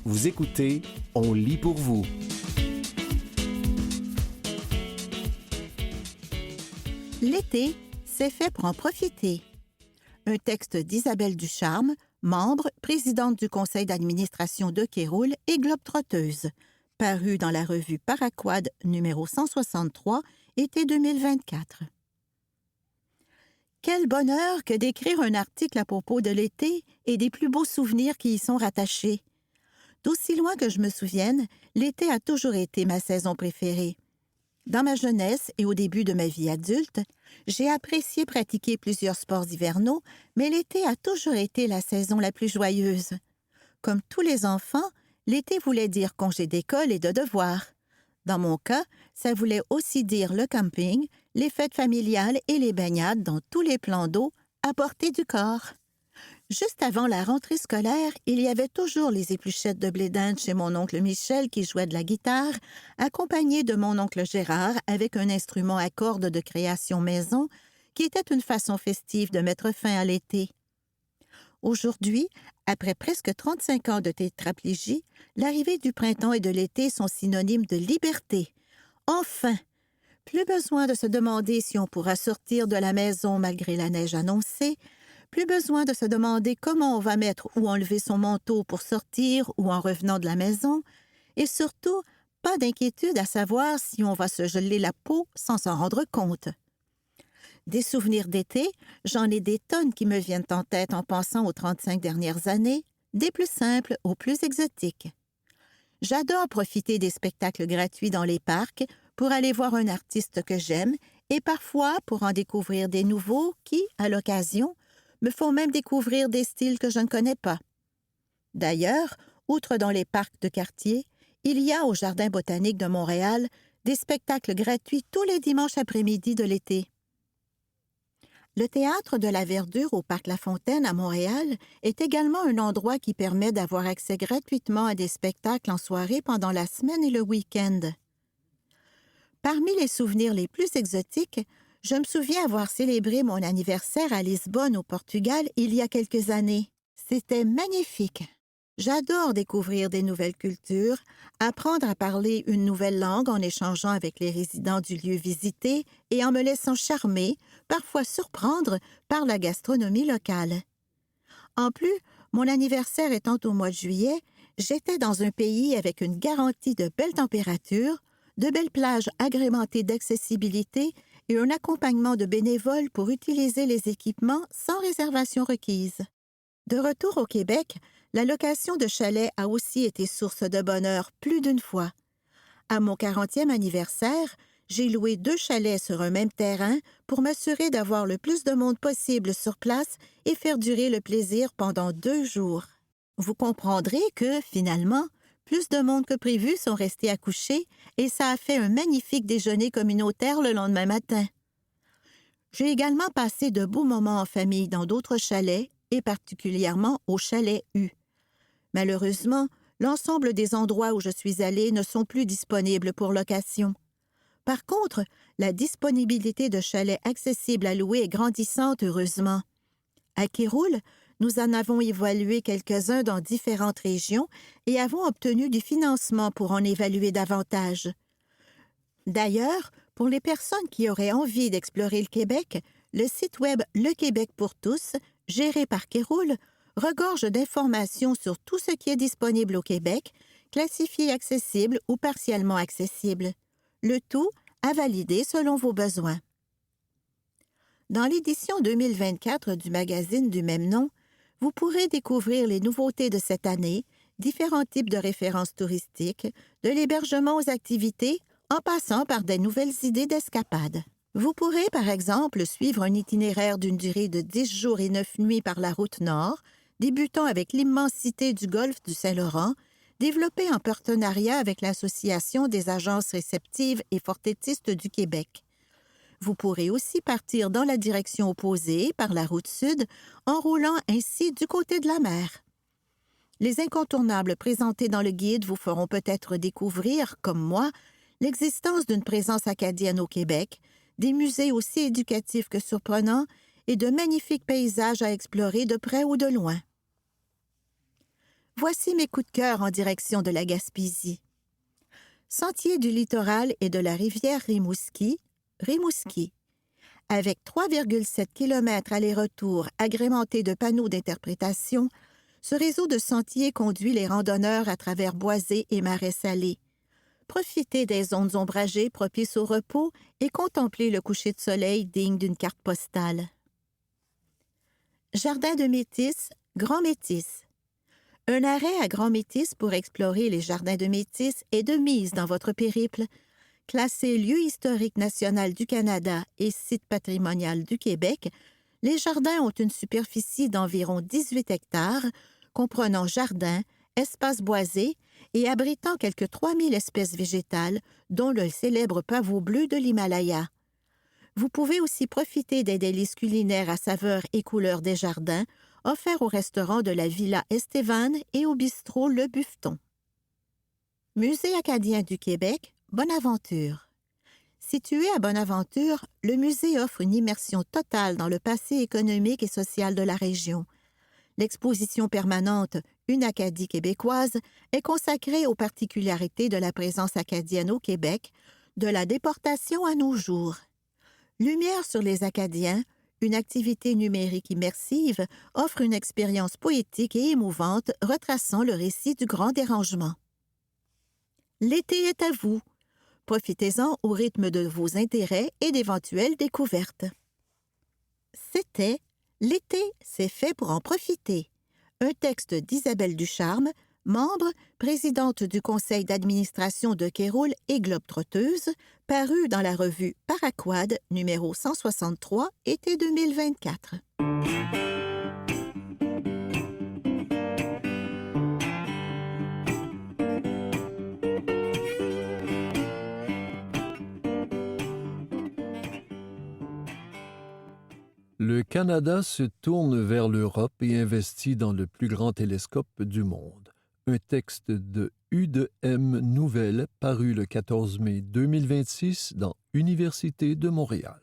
Vous écoutez On lit pour vous. L'été, c'est fait pour en profiter. Un texte d'Isabelle Ducharme, membre, présidente du conseil d'administration de Kéroul et globe-trotteuse, paru dans la revue Paraquad numéro 163, été 2024. Quel bonheur que d'écrire un article à propos de l'été et des plus beaux souvenirs qui y sont rattachés. D'aussi loin que je me souvienne, l'été a toujours été ma saison préférée. Dans ma jeunesse et au début de ma vie adulte, j'ai apprécié pratiquer plusieurs sports hivernaux, mais l'été a toujours été la saison la plus joyeuse. Comme tous les enfants, l'été voulait dire congé d'école et de devoirs. Dans mon cas, ça voulait aussi dire le camping, les fêtes familiales et les baignades dans tous les plans d'eau à portée du corps. Juste avant la rentrée scolaire, il y avait toujours les épluchettes de blé d'Inde chez mon oncle Michel qui jouait de la guitare, accompagné de mon oncle Gérard avec un instrument à cordes de création maison qui était une façon festive de mettre fin à l'été. Aujourd'hui, après presque 35 ans de tétraplégie, l'arrivée du printemps et de l'été sont synonymes de liberté. Enfin! Plus besoin de se demander si on pourra sortir de la maison malgré la neige annoncée, plus besoin de se demander comment on va mettre ou enlever son manteau pour sortir ou en revenant de la maison, et surtout, pas d'inquiétude à savoir si on va se geler la peau sans s'en rendre compte. Des souvenirs d'été, j'en ai des tonnes qui me viennent en tête en pensant aux 35 dernières années, des plus simples aux plus exotiques. J'adore profiter des spectacles gratuits dans les parcs pour aller voir un artiste que j'aime et parfois pour en découvrir des nouveaux qui, à l'occasion, me font même découvrir des styles que je ne connais pas. D'ailleurs, outre dans les parcs de quartier, il y a au Jardin botanique de Montréal des spectacles gratuits tous les dimanches après-midi de l'été. Le Théâtre de la Verdure au Parc La Fontaine à Montréal est également un endroit qui permet d'avoir accès gratuitement à des spectacles en soirée pendant la semaine et le week-end. Parmi les souvenirs les plus exotiques, je me souviens avoir célébré mon anniversaire à Lisbonne, au Portugal, il y a quelques années. C'était magnifique. J'adore découvrir des nouvelles cultures, apprendre à parler une nouvelle langue en échangeant avec les résidents du lieu visité et en me laissant charmer, parfois surprendre, par la gastronomie locale. En plus, mon anniversaire étant au mois de juillet, j'étais dans un pays avec une garantie de belles températures, de belles plages agrémentées d'accessibilité et un accompagnement de bénévoles pour utiliser les équipements sans réservation requise. De retour au Québec, la location de chalets a aussi été source de bonheur plus d'une fois. À mon 40e anniversaire, j'ai loué 2 chalets sur un même terrain pour m'assurer d'avoir le plus de monde possible sur place et faire durer le plaisir pendant 2 jours. Vous comprendrez que, finalement, plus de monde que prévu sont restés à coucher et ça a fait un magnifique déjeuner communautaire le lendemain matin. J'ai également passé de beaux moments en famille dans d'autres chalets et particulièrement au chalet U. Malheureusement, l'ensemble des endroits où je suis allée ne sont plus disponibles pour location. Par contre, la disponibilité de chalets accessibles à louer est grandissante, heureusement. À Kéroul, nous en avons évalué quelques-uns dans différentes régions et avons obtenu du financement pour en évaluer davantage. D'ailleurs, pour les personnes qui auraient envie d'explorer le Québec, le site web Le Québec pour tous, géré par Kéroul, regorge d'informations sur tout ce qui est disponible au Québec, classifié accessible ou partiellement accessible. Le tout à valider selon vos besoins. Dans l'édition 2024 du magazine du même nom, vous pourrez découvrir les nouveautés de cette année, différents types de références touristiques, de l'hébergement aux activités, en passant par des nouvelles idées d'escapades. Vous pourrez, par exemple, suivre un itinéraire d'une durée de 10 jours et 9 nuits par la route nord, débutant avec l'immensité du golfe du Saint-Laurent, développé en partenariat avec l'Association des agences réceptives et forfaitistes du Québec. Vous pourrez aussi partir dans la direction opposée, par la route sud, en roulant ainsi du côté de la mer. Les incontournables présentés dans le guide vous feront peut-être découvrir, comme moi, l'existence d'une présence acadienne au Québec, des musées aussi éducatifs que surprenants et de magnifiques paysages à explorer de près ou de loin. Voici mes coups de cœur en direction de la Gaspésie. Sentier du littoral et de la rivière Rimouski, Rimouski. Avec 3,7 km aller-retour agrémentés de panneaux d'interprétation, ce réseau de sentiers conduit les randonneurs à travers boisés et marais salés. Profitez des zones ombragées propices au repos et contemplez le coucher de soleil digne d'une carte postale. Jardin de Métis, Grand Métis. Un arrêt à Grand Métis pour explorer les jardins de Métis est de mise dans votre périple. Classé lieu historique national du Canada et site patrimonial du Québec, les jardins ont une superficie d'environ 18 hectares, comprenant jardins, espaces boisés et abritant quelques 3000 espèces végétales, dont le célèbre pavot bleu de l'Himalaya. Vous pouvez aussi profiter des délices culinaires à saveur et couleur des jardins, offerts au restaurant de la Villa Estevan et au bistrot Le Buffeton. Musée acadien du Québec, Bonaventure. Situé à Bonaventure, le musée offre une immersion totale dans le passé économique et social de la région. L'exposition permanente « Une Acadie québécoise » est consacrée aux particularités de la présence acadienne au Québec, de la déportation à nos jours. Lumière sur les Acadiens, une activité numérique immersive, offre une expérience poétique et émouvante retraçant le récit du grand dérangement. L'été est à vous. Profitez-en au rythme de vos intérêts et d'éventuelles découvertes. C'était « L'été, c'est fait pour en profiter », un texte d'Isabelle Ducharme, membre, présidente du conseil d'administration de Kéroul et Globe-Trotteuse, paru dans la revue Paraquad, numéro 163, été 2024. Le Canada se tourne vers l'Europe et investit dans le plus grand télescope du monde. Un texte de U2M Nouvelles paru le 14 mai 2026 dans Université de Montréal.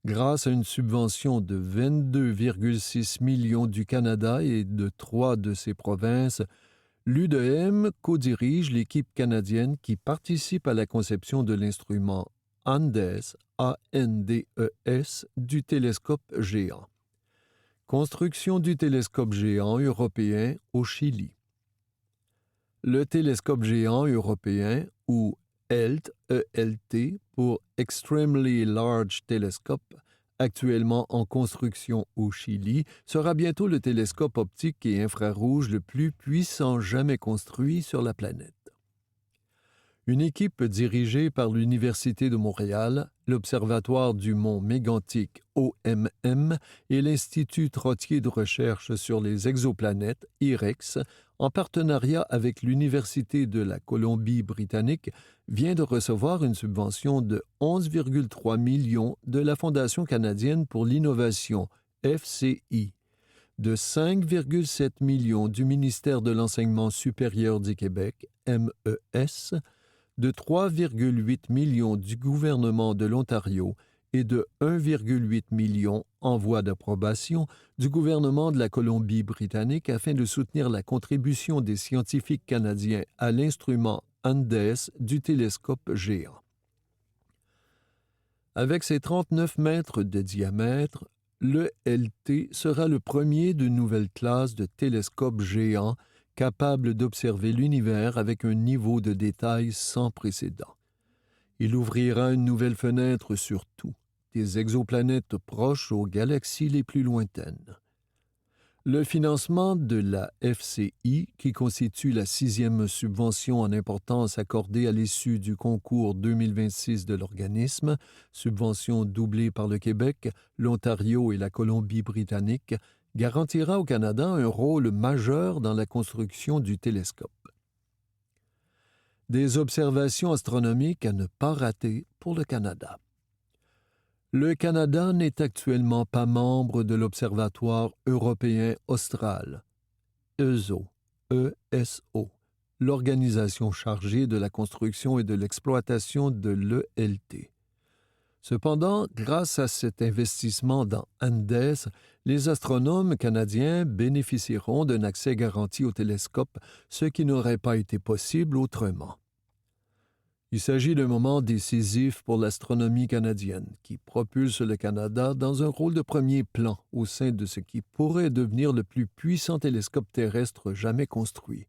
Grâce à une subvention de 22,6 millions du Canada et de 3 de ses provinces, l'U2M co-dirige l'équipe canadienne qui participe à la conception de l'instrument Andes, A-N-D-E-S, du télescope géant. Construction du télescope géant européen au Chili. Le télescope géant européen, ou ELT, E-L-T, pour Extremely Large Telescope, actuellement en construction au Chili, sera bientôt le télescope optique et infrarouge le plus puissant jamais construit sur la planète. Une équipe dirigée par l'Université de Montréal, l'Observatoire du Mont Mégantic OMM et l'Institut Trottier de recherche sur les exoplanètes IREX, en partenariat avec l'Université de la Colombie-Britannique, vient de recevoir une subvention de 11,3 millions de la Fondation canadienne pour l'innovation, FCI, de 5,7 millions du ministère de l'Enseignement supérieur du Québec, MES, de 3,8 millions du gouvernement de l'Ontario et de 1,8 million en voie d'approbation du gouvernement de la Colombie-Britannique afin de soutenir la contribution des scientifiques canadiens à l'instrument Andes du télescope géant. Avec ses 39 mètres de diamètre, le LT sera le premier d'une nouvelle classe de télescopes géants capable d'observer l'univers avec un niveau de détail sans précédent. Il ouvrira une nouvelle fenêtre sur tout, des exoplanètes proches aux galaxies les plus lointaines. Le financement de la FCI, qui constitue la 6e subvention en importance accordée à l'issue du concours 2026 de l'organisme, subvention doublée par le Québec, l'Ontario et la Colombie-Britannique, garantira au Canada un rôle majeur dans la construction du télescope. Des observations astronomiques à ne pas rater pour le Canada. Le Canada n'est actuellement pas membre de l'Observatoire européen austral, ESO, ESO, l'organisation chargée de la construction et de l'exploitation de l'ELT. Cependant, grâce à cet investissement dans Andes, les astronomes canadiens bénéficieront d'un accès garanti au télescope, ce qui n'aurait pas été possible autrement. Il s'agit d'un moment décisif pour l'astronomie canadienne, qui propulse le Canada dans un rôle de premier plan au sein de ce qui pourrait devenir le plus puissant télescope terrestre jamais construit,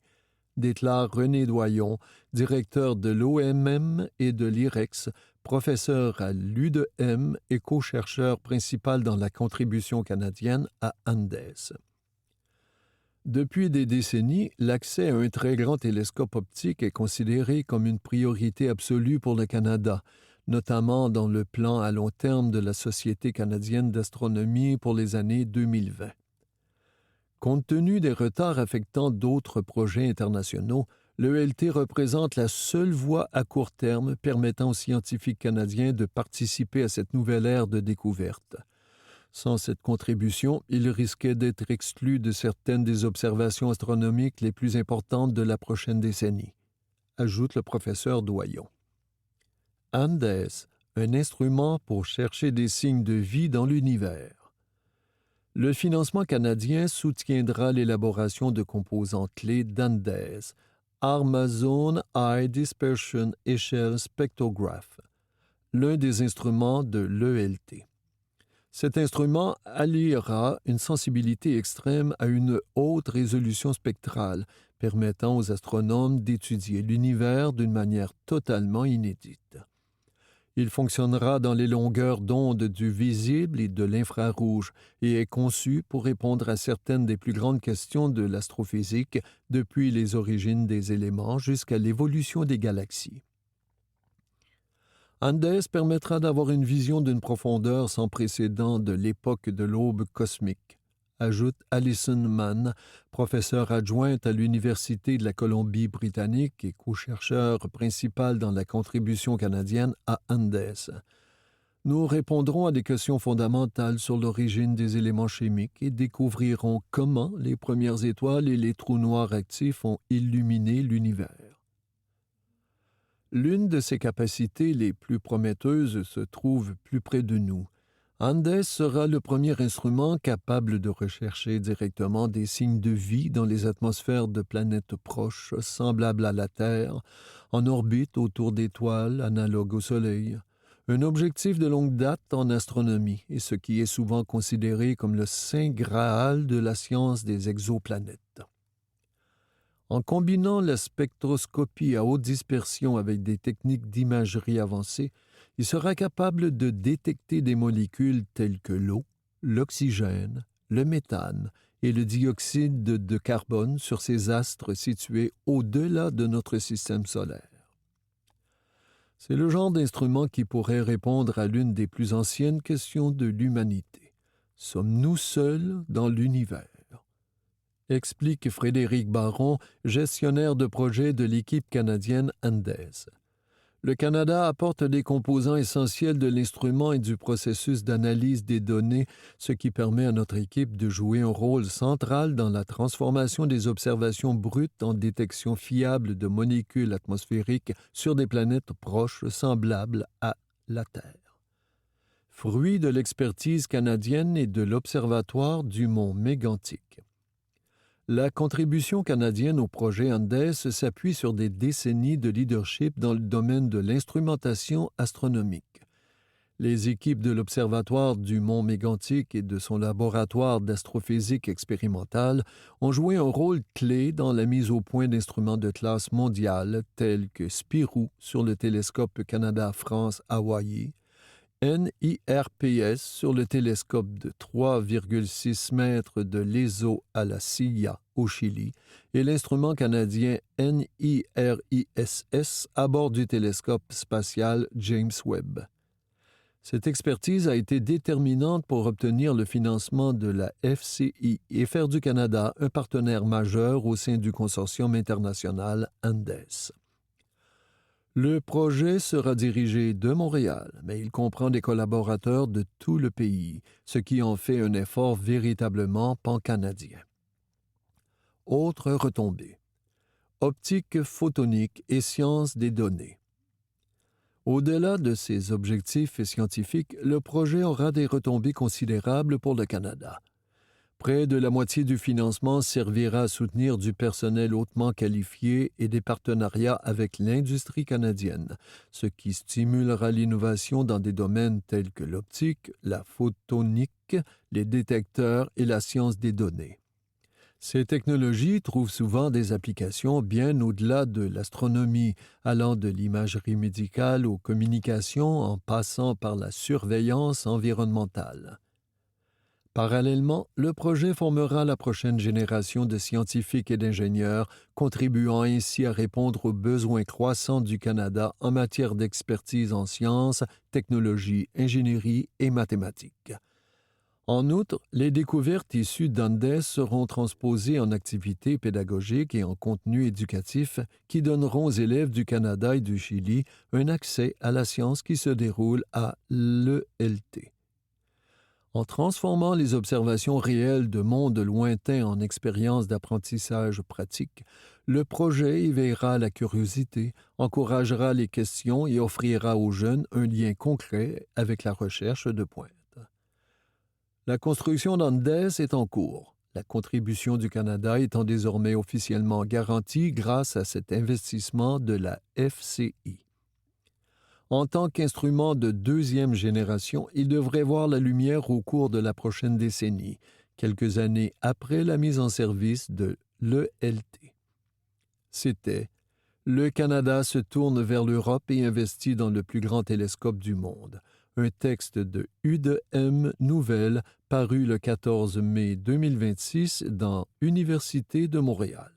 déclare René Doyon, directeur de l'OMM et de l'IREX, professeur à l'UDM et co-chercheur principal dans la contribution canadienne à Andes. Depuis des décennies, l'accès à un très grand télescope optique est considéré comme une priorité absolue pour le Canada, notamment dans le plan à long terme de la Société canadienne d'astronomie pour les années 2020. Compte tenu des retards affectant d'autres projets internationaux, l'ELT représente la seule voie à court terme permettant aux scientifiques canadiens de participer à cette nouvelle ère de découverte. Sans cette contribution, il risquait d'être exclu de certaines des observations astronomiques les plus importantes de la prochaine décennie, ajoute le professeur Doyon. Andes, un instrument pour chercher des signes de vie dans l'univers. Le financement canadien soutiendra l'élaboration de composants clés d'Andes, Armazone High Dispersion Echelle Spectrograph, l'un des instruments de l'ELT. Cet instrument alliera une sensibilité extrême à une haute résolution spectrale, permettant aux astronomes d'étudier l'univers d'une manière totalement inédite. Il fonctionnera dans les longueurs d'onde du visible et de l'infrarouge et est conçu pour répondre à certaines des plus grandes questions de l'astrophysique, depuis les origines des éléments jusqu'à l'évolution des galaxies. Andes permettra d'avoir une vision d'une profondeur sans précédent de l'époque de l'aube cosmique, ajoute Alison Mann, professeure adjointe à l'Université de la Colombie-Britannique et co-chercheur principal dans la contribution canadienne à Andes. Nous répondrons à des questions fondamentales sur l'origine des éléments chimiques et découvrirons comment les premières étoiles et les trous noirs actifs ont illuminé l'univers. L'une de ses capacités les plus prometteuses se trouve plus près de nous. Andes sera le premier instrument capable de rechercher directement des signes de vie dans les atmosphères de planètes proches, semblables à la Terre, en orbite autour d'étoiles analogues au Soleil. Un objectif de longue date en astronomie, et ce qui est souvent considéré comme le saint graal de la science des exoplanètes. En combinant la spectroscopie à haute dispersion avec des techniques d'imagerie avancées, il sera capable de détecter des molécules telles que l'eau, l'oxygène, le méthane et le dioxyde de carbone sur ces astres situés au-delà de notre système solaire. C'est le genre d'instrument qui pourrait répondre à l'une des plus anciennes questions de l'humanité. Sommes-nous seuls dans l'univers? Explique Frédéric Baron, gestionnaire de projet de l'équipe canadienne Andes. Le Canada apporte des composants essentiels de l'instrument et du processus d'analyse des données, ce qui permet à notre équipe de jouer un rôle central dans la transformation des observations brutes en détection fiable de molécules atmosphériques sur des planètes proches semblables à la Terre. Fruit de l'expertise canadienne et de l'Observatoire du Mont Mégantic. La contribution canadienne au projet Andes s'appuie sur des décennies de leadership dans le domaine de l'instrumentation astronomique. Les équipes de l'Observatoire du Mont Mégantic et de son laboratoire d'astrophysique expérimentale ont joué un rôle clé dans la mise au point d'instruments de classe mondiale tels que Spirou sur le télescope Canada-France-Hawaii, NIRPS sur le télescope de 3,6 mètres de l'ESO à la Silla au Chili et l'instrument canadien NIRISS à bord du télescope spatial James Webb. Cette expertise a été déterminante pour obtenir le financement de la FCI et faire du Canada un partenaire majeur au sein du consortium international Andes. Le projet sera dirigé de Montréal, mais il comprend des collaborateurs de tout le pays, ce qui en fait un effort véritablement pan-canadien. Autres retombées. Optique photonique et sciences des données. Au-delà de ses objectifs scientifiques, le projet aura des retombées considérables pour le Canada. Près de la moitié du financement servira à soutenir du personnel hautement qualifié et des partenariats avec l'industrie canadienne, ce qui stimulera l'innovation dans des domaines tels que l'optique, la photonique, les détecteurs et la science des données. Ces technologies trouvent souvent des applications bien au-delà de l'astronomie, allant de l'imagerie médicale aux communications en passant par la surveillance environnementale. Parallèlement, le projet formera la prochaine génération de scientifiques et d'ingénieurs, contribuant ainsi à répondre aux besoins croissants du Canada en matière d'expertise en sciences, technologies, ingénierie et mathématiques. En outre, les découvertes issues d'Andes seront transposées en activités pédagogiques et en contenus éducatifs qui donneront aux élèves du Canada et du Chili un accès à la science qui se déroule à l'ELT. En transformant les observations réelles de mondes lointains en expériences d'apprentissage pratique, le projet éveillera la curiosité, encouragera les questions et offrira aux jeunes un lien concret avec la recherche de pointe. La construction d'Andes est en cours, la contribution du Canada étant désormais officiellement garantie grâce à cet investissement de la FCI. En tant qu'instrument de deuxième génération, il devrait voir la lumière au cours de la prochaine décennie, quelques années après la mise en service de l'ELT. C'était « Le Canada se tourne vers l'Europe et investit dans le plus grand télescope du monde », un texte de U2M Nouvelles paru le 14 mai 2026 dans Université de Montréal.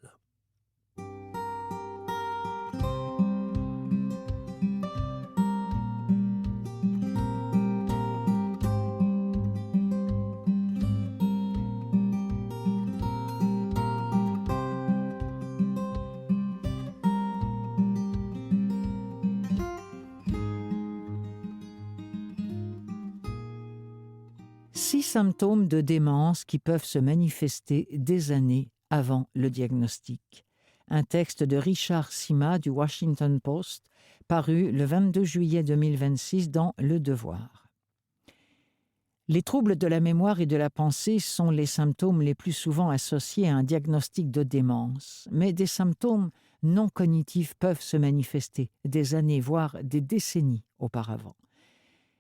Six symptômes de démence qui peuvent se manifester des années avant le diagnostic. Un texte de Richard Sima du Washington Post, paru le 22 juillet 2026 dans Le Devoir. Les troubles de la mémoire et de la pensée sont les symptômes les plus souvent associés à un diagnostic de démence, mais des symptômes non cognitifs peuvent se manifester des années, voire des décennies auparavant.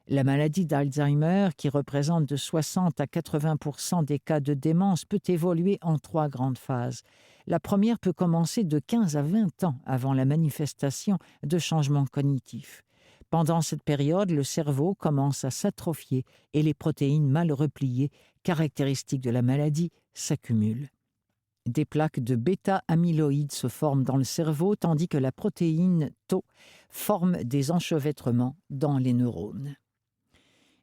La maladie d'Alzheimer, qui représente de 60 à 80% des cas de démence, peut évoluer en 3 grandes phases. La première peut commencer de 15 à 20 ans avant la manifestation de changements cognitifs. Pendant cette période, le cerveau commence à s'atrophier et les protéines mal repliées, caractéristiques de la maladie, s'accumulent. Des plaques de bêta-amyloïdes se forment dans le cerveau, tandis que la protéine Tau forme des enchevêtrements dans les neurones.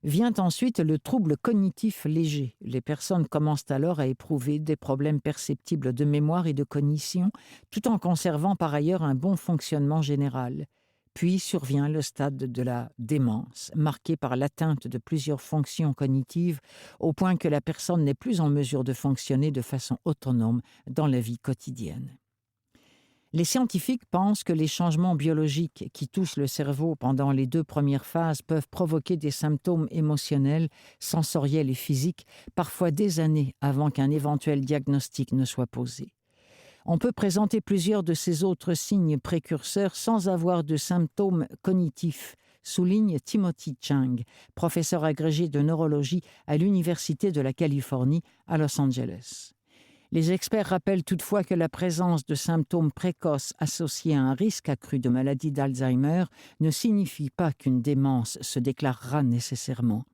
Vient ensuite le trouble cognitif léger. Les personnes commencent alors à éprouver des problèmes perceptibles de mémoire et de cognition, tout en conservant par ailleurs un bon fonctionnement général. Puis survient le stade de la démence, marqué par l'atteinte de plusieurs fonctions cognitives, au point que la personne n'est plus en mesure de fonctionner de façon autonome dans la vie quotidienne. Les scientifiques pensent que les changements biologiques qui touchent le cerveau pendant les 2 premières phases peuvent provoquer des symptômes émotionnels, sensoriels et physiques, parfois des années avant qu'un éventuel diagnostic ne soit posé. On peut présenter plusieurs de ces autres signes précurseurs sans avoir de symptômes cognitifs, souligne Timothy Chang, professeur agrégé de neurologie à l'Université de la Californie à Los Angeles. Les experts rappellent toutefois que la présence de symptômes précoces associés à un risque accru de maladie d'Alzheimer ne signifie pas qu'une démence se déclarera nécessairement.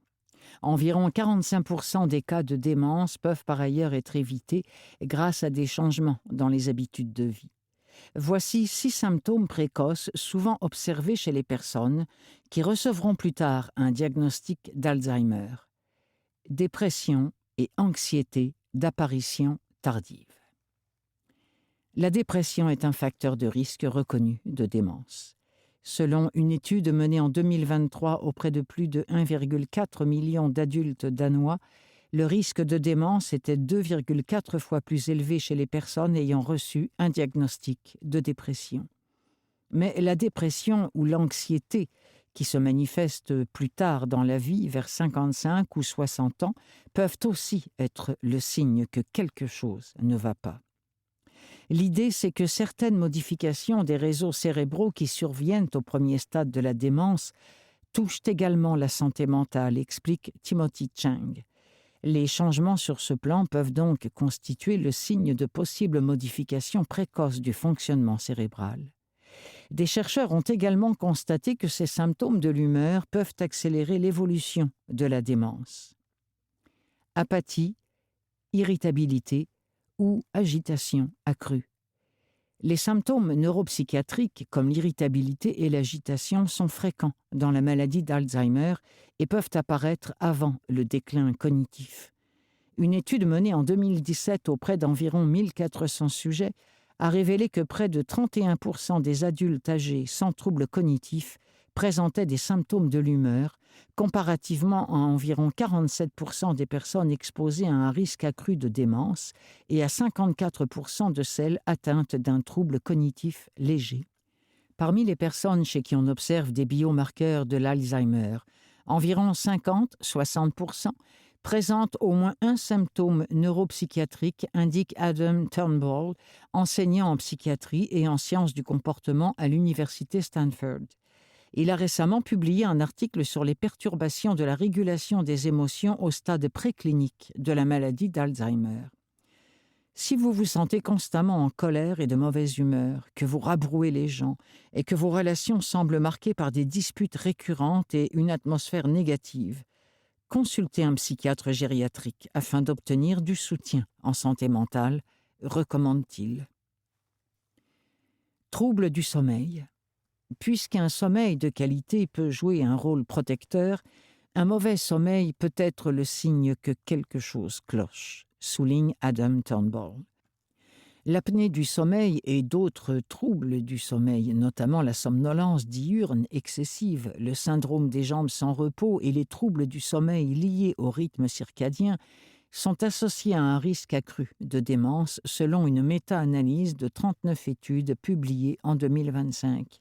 Environ 45% des cas de démence peuvent par ailleurs être évités grâce à des changements dans les habitudes de vie. Voici 6 symptômes précoces souvent observés chez les personnes qui recevront plus tard un diagnostic d'Alzheimer. Dépression et anxiété d'apparition tardive. La dépression est un facteur de risque reconnu de démence. Selon une étude menée en 2023 auprès de plus de 1,4 million d'adultes danois, le risque de démence était 2,4 fois plus élevé chez les personnes ayant reçu un diagnostic de dépression. Mais la dépression ou l'anxiété, qui se manifestent plus tard dans la vie, vers 55 ou 60 ans, peuvent aussi être le signe que quelque chose ne va pas. L'idée, c'est que certaines modifications des réseaux cérébraux qui surviennent au premier stade de la démence touchent également la santé mentale, explique Timothy Chang. Les changements sur ce plan peuvent donc constituer le signe de possibles modifications précoces du fonctionnement cérébral. Des chercheurs ont également constaté que ces symptômes de l'humeur peuvent accélérer l'évolution de la démence. Apathie, irritabilité ou agitation accrue. Les symptômes neuropsychiatriques comme l'irritabilité et l'agitation sont fréquents dans la maladie d'Alzheimer et peuvent apparaître avant le déclin cognitif. Une étude menée en 2017 auprès d'environ 1400 sujets a révélé que près de 31% des adultes âgés sans troubles cognitifs présentaient des symptômes de l'humeur, comparativement à environ 47% des personnes exposées à un risque accru de démence et à 54% de celles atteintes d'un trouble cognitif léger. Parmi les personnes chez qui on observe des biomarqueurs de l'Alzheimer, environ 50-60% présentent au moins un symptôme neuropsychiatrique, indique Adam Turnbull, enseignant en psychiatrie et en sciences du comportement à l'université Stanford. Il a récemment publié un article sur les perturbations de la régulation des émotions au stade préclinique de la maladie d'Alzheimer. Si vous vous sentez constamment en colère et de mauvaise humeur, que vous rabrouez les gens et que vos relations semblent marquées par des disputes récurrentes et une atmosphère négative, consultez un psychiatre gériatrique afin d'obtenir du soutien en santé mentale, recommande-t-il. Troubles du sommeil. Puisqu'un sommeil de qualité peut jouer un rôle protecteur, un mauvais sommeil peut être le signe que quelque chose cloche, souligne Adam Turnbull. L'apnée du sommeil et d'autres troubles du sommeil, notamment la somnolence diurne excessive, le syndrome des jambes sans repos et les troubles du sommeil liés au rythme circadien, sont associés à un risque accru de démence selon une méta-analyse de 39 études publiées en 2025.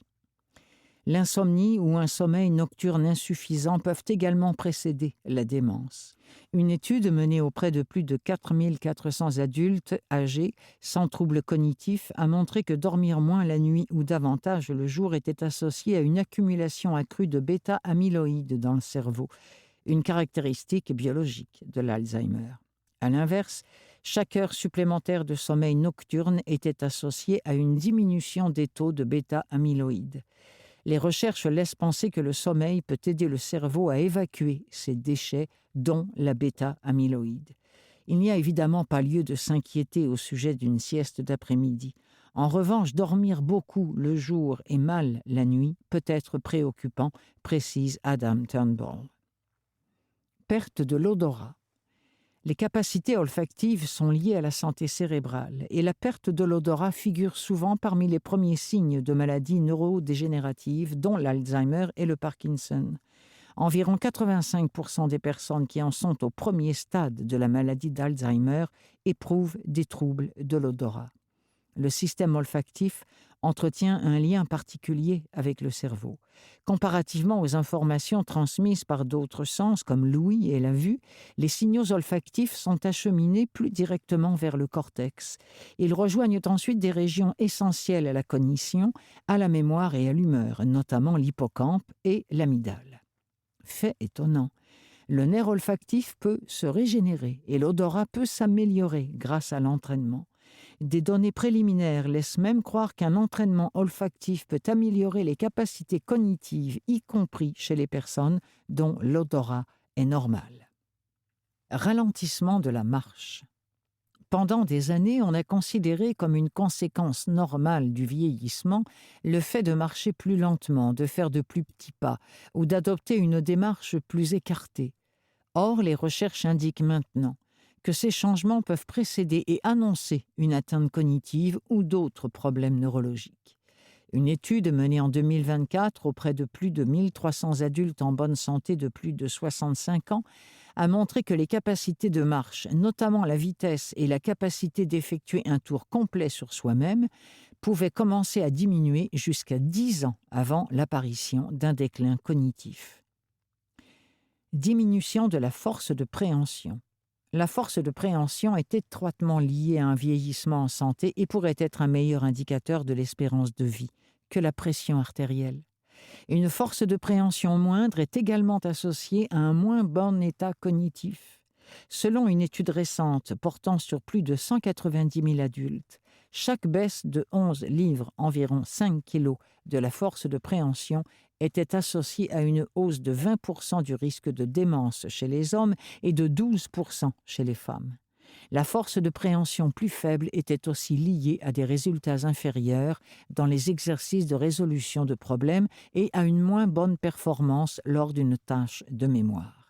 L'insomnie ou un sommeil nocturne insuffisant peuvent également précéder la démence. Une étude menée auprès de plus de 4400 adultes âgés sans troubles cognitifs a montré que dormir moins la nuit ou davantage le jour était associé à une accumulation accrue de bêta-amyloïdes dans le cerveau, une caractéristique biologique de l'Alzheimer. À l'inverse, chaque heure supplémentaire de sommeil nocturne était associée à une diminution des taux de bêta-amyloïdes. Les recherches laissent penser que le sommeil peut aider le cerveau à évacuer ces déchets, dont la bêta-amyloïde. Il n'y a évidemment pas lieu de s'inquiéter au sujet d'une sieste d'après-midi. En revanche, dormir beaucoup le jour et mal la nuit peut être préoccupant, précise Adam Turnbull. Perte de l'odorat. Les capacités olfactives sont liées à la santé cérébrale et la perte de l'odorat figure souvent parmi les premiers signes de maladies neurodégénératives, dont l'Alzheimer et le Parkinson. Environ 85% des personnes qui en sont au premier stade de la maladie d'Alzheimer éprouvent des troubles de l'odorat. Le système olfactif entretient un lien particulier avec le cerveau. Comparativement aux informations transmises par d'autres sens comme l'ouïe et la vue, les signaux olfactifs sont acheminés plus directement vers le cortex. Ils rejoignent ensuite des régions essentielles à la cognition, à la mémoire et à l'humeur, notamment l'hippocampe et l'amygdale. Fait étonnant, le nerf olfactif peut se régénérer et l'odorat peut s'améliorer grâce à l'entraînement. Des données préliminaires laissent même croire qu'un entraînement olfactif peut améliorer les capacités cognitives, y compris chez les personnes dont l'odorat est normal. Ralentissement de la marche. Pendant des années, on a considéré comme une conséquence normale du vieillissement le fait de marcher plus lentement, de faire de plus petits pas ou d'adopter une démarche plus écartée. Or, les recherches indiquent maintenant que ces changements peuvent précéder et annoncer une atteinte cognitive ou d'autres problèmes neurologiques. Une étude menée en 2024 auprès de plus de 1300 adultes en bonne santé de plus de 65 ans a montré que les capacités de marche, notamment la vitesse et la capacité d'effectuer un tour complet sur soi-même, pouvaient commencer à diminuer jusqu'à 10 ans avant l'apparition d'un déclin cognitif. Diminution de la force de préhension. La force de préhension est étroitement liée à un vieillissement en santé et pourrait être un meilleur indicateur de l'espérance de vie que la pression artérielle. Une force de préhension moindre est également associée à un moins bon état cognitif. Selon une étude récente portant sur plus de 190 000 adultes, chaque baisse de 11 livres, environ 5 kilos, de la force de préhension était associée à une hausse de 20% du risque de démence chez les hommes et de 12% chez les femmes. La force de préhension plus faible était aussi liée à des résultats inférieurs dans les exercices de résolution de problèmes et à une moins bonne performance lors d'une tâche de mémoire.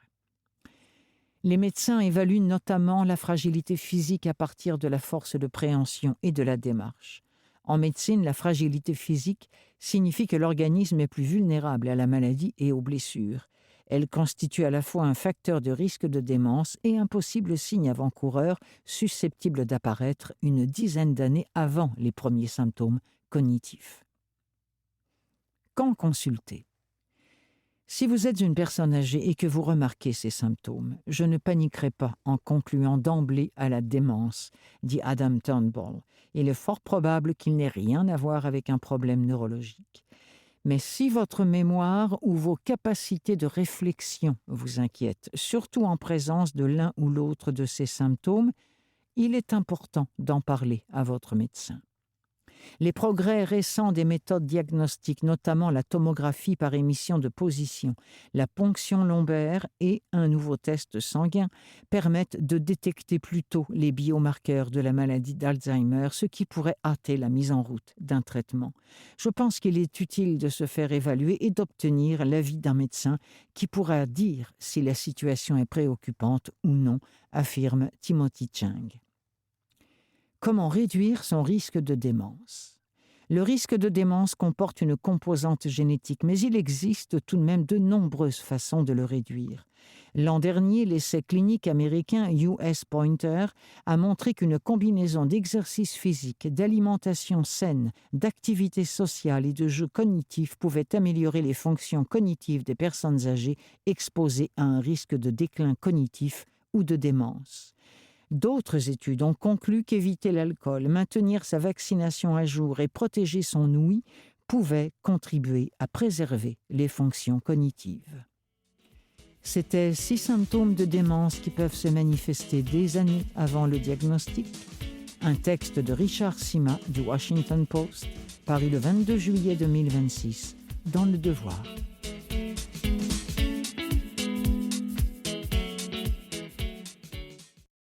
Les médecins évaluent notamment la fragilité physique à partir de la force de préhension et de la démarche. En médecine, la fragilité physique signifie que l'organisme est plus vulnérable à la maladie et aux blessures. Elle constitue à la fois un facteur de risque de démence et un possible signe avant-coureur susceptible d'apparaître une dizaine d'années avant les premiers symptômes cognitifs. Quand consulter ? Si vous êtes une personne âgée et que vous remarquez ces symptômes, je ne paniquerai pas en concluant d'emblée à la démence, dit Adam Turnbull. Il est fort probable qu'il n'ait rien à voir avec un problème neurologique. Mais si votre mémoire ou vos capacités de réflexion vous inquiètent, surtout en présence de l'un ou l'autre de ces symptômes, il est important d'en parler à votre médecin. Les progrès récents des méthodes diagnostiques, notamment la tomographie par émission de position, la ponction lombaire et un nouveau test sanguin, permettent de détecter plus tôt les biomarqueurs de la maladie d'Alzheimer, ce qui pourrait hâter la mise en route d'un traitement. Je pense qu'il est utile de se faire évaluer et d'obtenir l'avis d'un médecin qui pourra dire si la situation est préoccupante ou non, affirme Timothy Chang. Comment réduire son risque de démence ? Le risque de démence comporte une composante génétique, mais il existe tout de même de nombreuses façons de le réduire. L'an dernier, l'essai clinique américain US Pointer a montré qu'une combinaison d'exercice physique, d'alimentation saine, d'activité sociale et de jeux cognitifs pouvait améliorer les fonctions cognitives des personnes âgées exposées à un risque de déclin cognitif ou de démence. D'autres études ont conclu qu'éviter l'alcool, maintenir sa vaccination à jour et protéger son ouïe pouvaient contribuer à préserver les fonctions cognitives. C'était 6 symptômes de démence qui peuvent se manifester des années avant le diagnostic. Un texte de Richard Sima du Washington Post, paru le 22 juillet 2026 dans Le Devoir.